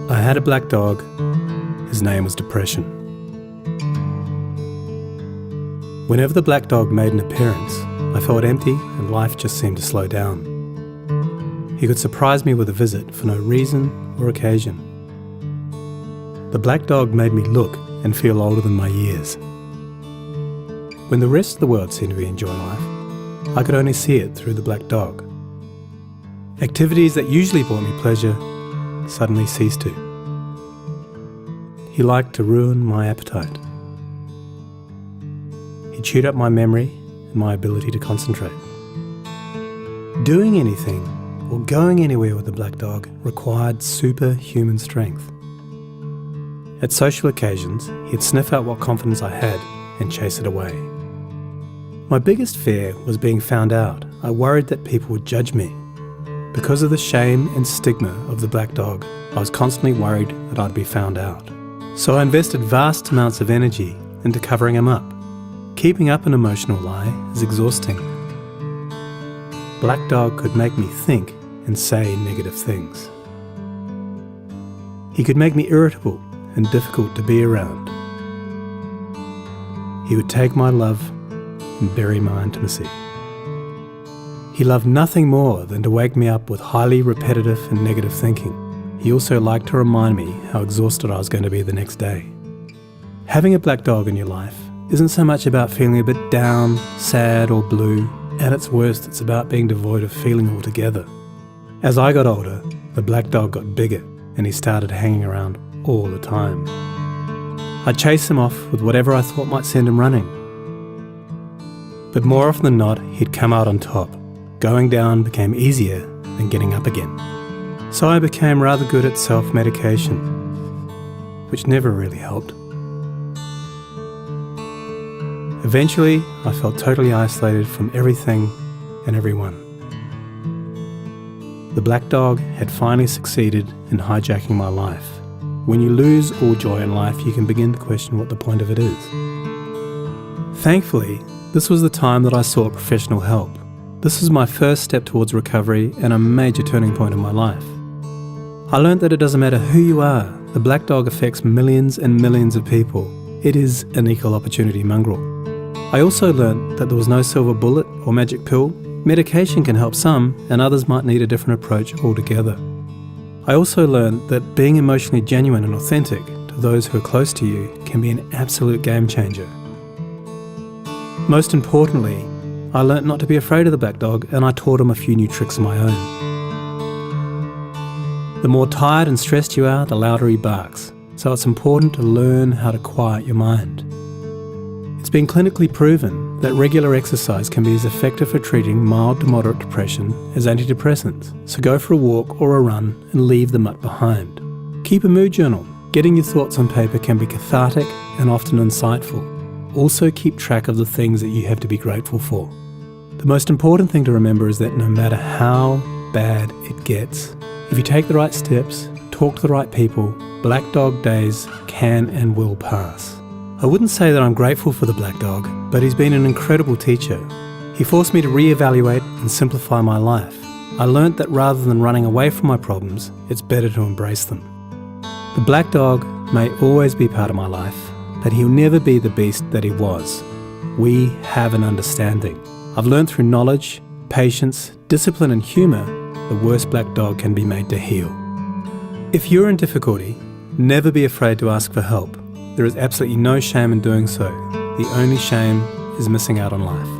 I had a black dog. His name was Depression. Whenever the black dog made an appearance, I felt empty and life just seemed to slow down. He could surprise me with a visit for no reason or occasion. The black dog made me look and feel older than my years. When the rest of the world seemed to be enjoying life, I could only see it through the black dog. Activities that usually brought me pleasure suddenly ceased to. He liked to ruin my appetite. He chewed up my memory and my ability to concentrate. Doing anything or going anywhere with the black dog required superhuman strength. At social occasions, he'd sniff out what confidence I had and chase it away. My biggest fear was being found out. I worried that people would judge me. Because of the shame and stigma of the black dog, I was constantly worried that I'd be found out. So I invested vast amounts of energy into covering him up. Keeping up an emotional lie is exhausting. Black dog could make me think and say negative things. He could make me irritable and difficult to be around. He would take my love and bury my intimacy. He loved nothing more than to wake me up with highly repetitive and negative thinking. He also liked to remind me how exhausted I was going to be the next day. Having a black dog in your life isn't so much about feeling a bit down, sad or blue. At its worst, it's about being devoid of feeling altogether. As I got older, the black dog got bigger and he started hanging around all the time. I'd chase him off with whatever I thought might send him running. But more often than not, he'd come out on top. Going down became easier than getting up again. So I became rather good at self-medication, which never really helped. Eventually, I felt totally isolated from everything and everyone. The black dog had finally succeeded in hijacking my life. When you lose all joy in life, you can begin to question what the point of it is. Thankfully, this was the time that I sought professional help. This was my first step towards recovery and a major turning point in my life. I learned that it doesn't matter who you are, the black dog affects millions and millions of people. It is an equal opportunity mongrel. I also learned that there was no silver bullet or magic pill. Medication can help some, and others might need a different approach altogether. I also learned that being emotionally genuine and authentic to those who are close to you can be an absolute game changer. Most importantly, I learnt not to be afraid of the black dog, and I taught him a few new tricks of my own. The more tired and stressed you are, the louder he barks, so it's important to learn how to quiet your mind. It's been clinically proven that regular exercise can be as effective for treating mild to moderate depression as antidepressants, so go for a walk or a run and leave the mutt behind. Keep a mood journal. Getting your thoughts on paper can be cathartic and often insightful. Also keep track of the things that you have to be grateful for. The most important thing to remember is that no matter how bad it gets, if you take the right steps, talk to the right people, black dog days can and will pass. I wouldn't say that I'm grateful for the black dog, but he's been an incredible teacher. He forced me to reevaluate and simplify my life. I learnt that rather than running away from my problems, it's better to embrace them. The black dog may always be part of my life, but he'll never be the beast that he was. We have an understanding. I've learned through knowledge, patience, discipline and humour, the worst black dog can be made to heal. If you're in difficulty, never be afraid to ask for help. There is absolutely no shame in doing so. The only shame is missing out on life.